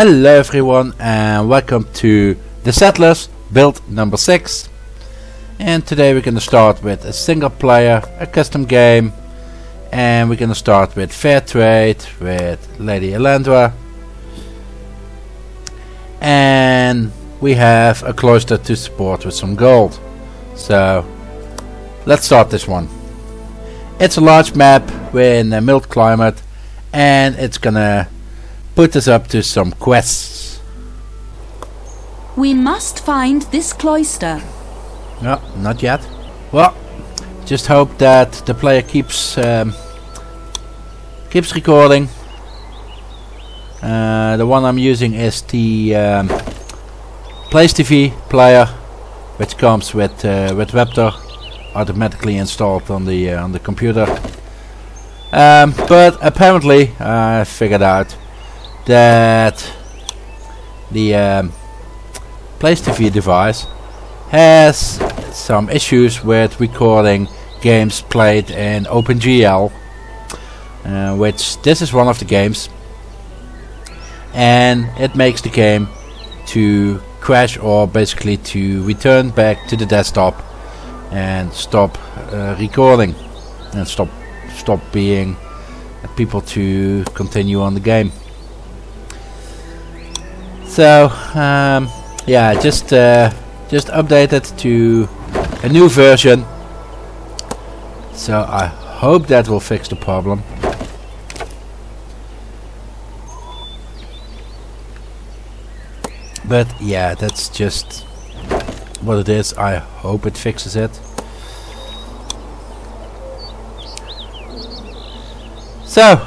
Hello everyone and welcome to The Settlers build number 6. And today we're going to start with a single player, a custom game. And we're going to start with fair trade with Lady Elandra. And we have a cloister to support with some gold. So let's start this one. It's a large map, we're in a mild climate, and it's gonna put us up to some quests. We must find this cloister. No, not yet. Well, just hope that the player keeps recording. The one I'm using is the Place TV player, which comes with Raptor automatically installed on the computer. But apparently I figured out that the Place TV device has some issues with recording games played in OpenGL, which this is one of the games, and it makes the game to crash, or basically to return back to the desktop and stop recording and stop being people to continue on the game. So yeah, just update it to a new version. So I hope that will fix the problem. But yeah, that's just what it is. I hope it fixes it. So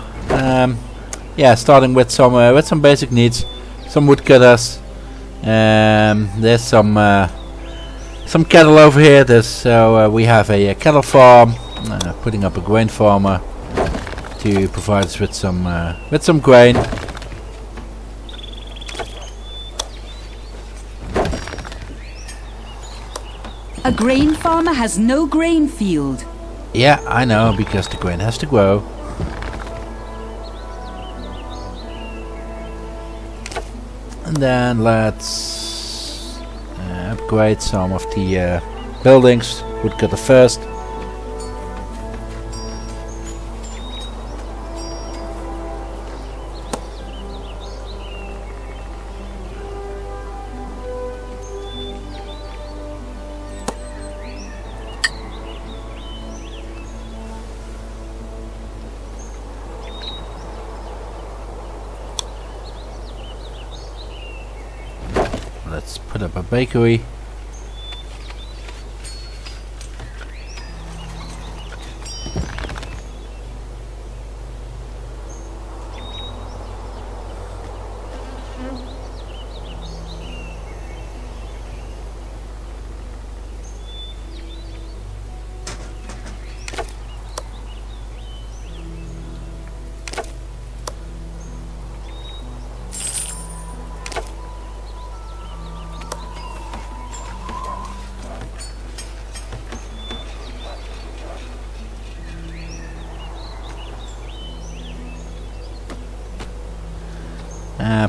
yeah, starting with some basic needs, some woodcutters. There's some cattle over here. So we have a cattle farm. Putting up a grain farmer to provide us with some grain. A grain farmer has no grain field. Yeah, I know, because the grain has to grow. And then let's upgrade some of the buildings. Woodcutter first. Let's put up a bakery.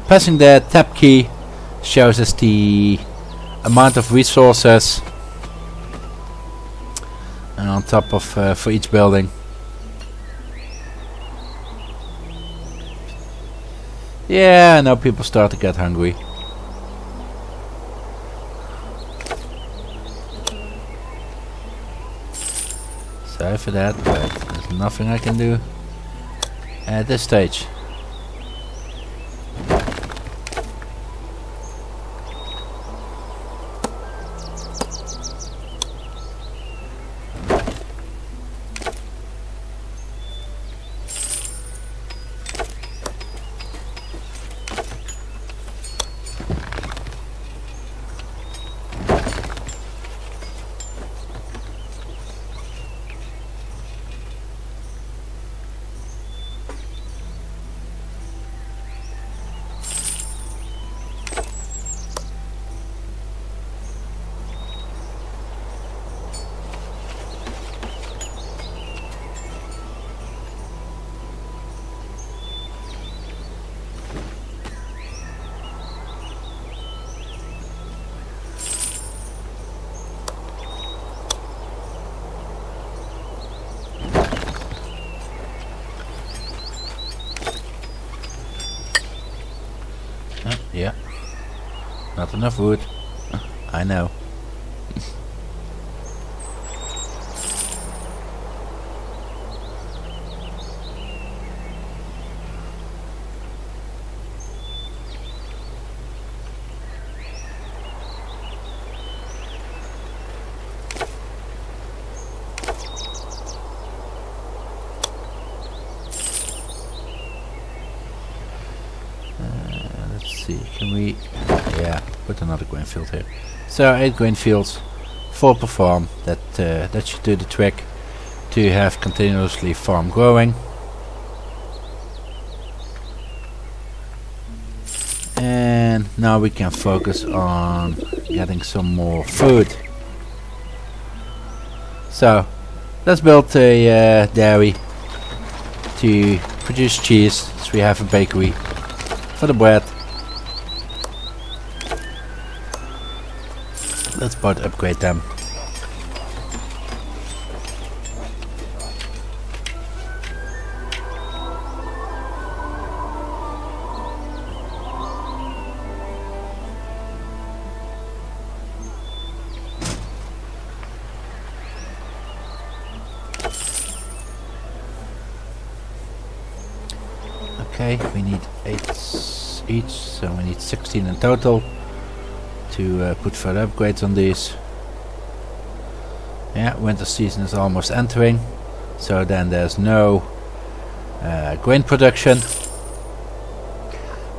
Pressing the tab key shows us the amount of resources on top of for each building. Yeah, now people start to get hungry. Sorry for that, but there's nothing I can do at this stage. not enough wood. I know. Can we, yeah, put another grain field here. So 8 grain fields, 4 per farm. That should do the trick to have continuously farm growing. And now we can focus on getting some more food. So let's build a dairy to produce cheese, so we have a bakery for the bread. Let's both upgrade them. Okay, we need 8 each, so we need 16 in total to put further upgrades on these. Yeah, winter season is almost entering, so then there's no grain production.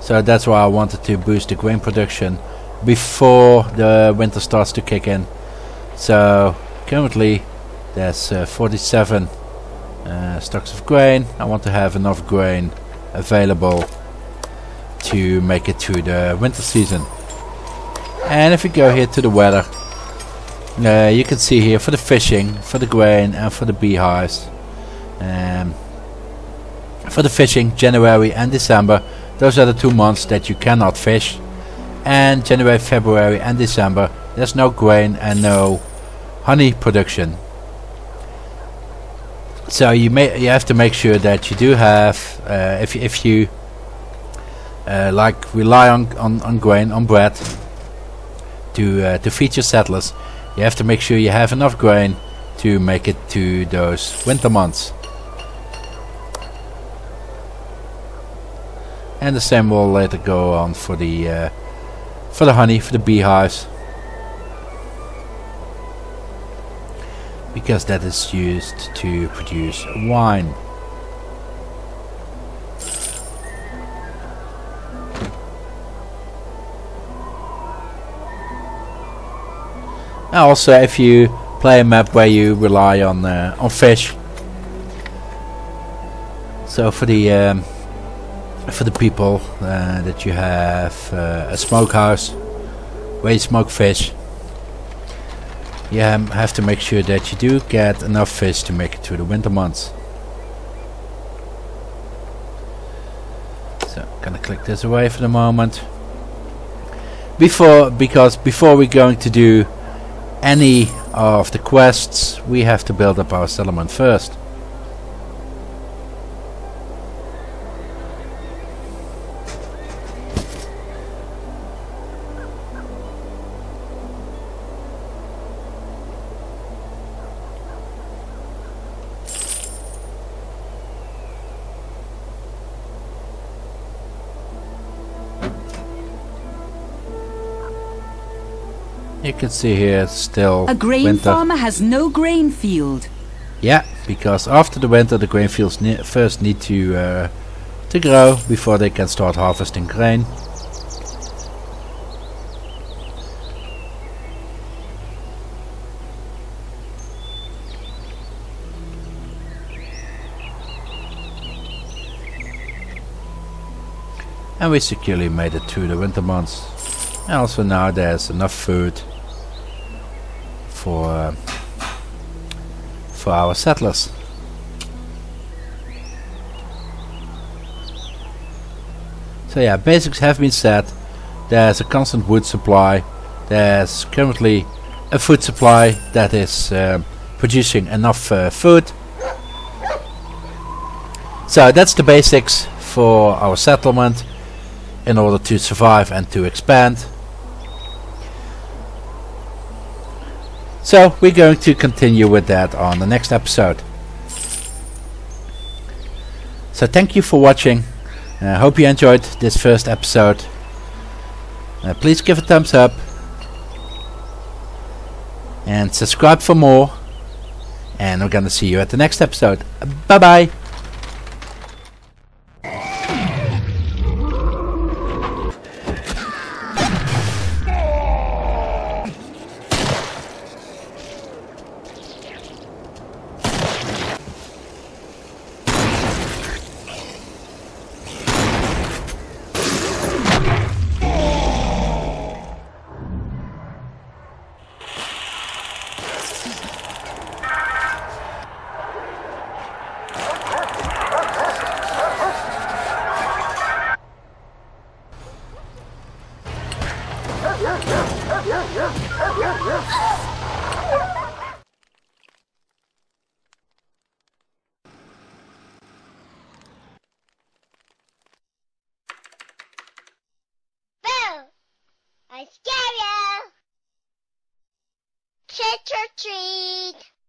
So that's why I wanted to boost the grain production before the winter starts to kick in. So currently there's 47 stocks of grain. I want to have enough grain available to make it through the winter season. And if we go here to the weather, you can see here for the fishing, for the grain and for the beehives. For the fishing, January and December, those are the 2 months that you cannot fish. And January, February and December, there's no grain and no honey production. So you have to make sure that you do have, if you like rely on grain, on bread, to feed your settlers, you have to make sure you have enough grain to make it to those winter months. And the same will later go on for the honey, for the beehives, because that is used to produce wine. Also, if you play a map where you rely on fish, so for the people that you have a smokehouse where you smoke fish, you have to make sure that you do get enough fish to make it through the winter months. So I'm gonna click this away for the moment. Because before we're going to do any of the quests, we have to build up our settlement first. You can see here it's still a grain winter. farmer has no grain field. Yeah, because after the winter the grain fields first need to grow before they can start harvesting grain. And we securely made it through the winter months. And also now there's enough food for our settlers. So yeah, basics have been set. There's a constant wood supply. There's currently a food supply that is producing enough food. So that's the basics for our settlement in order to survive and to expand. So we're going to continue with that on the next episode. So thank you for watching. I hope you enjoyed this first episode. Please give a thumbs up and subscribe for more. And we're gonna see you at the next episode. Bye bye. Boo! I scare you! Trick or treat!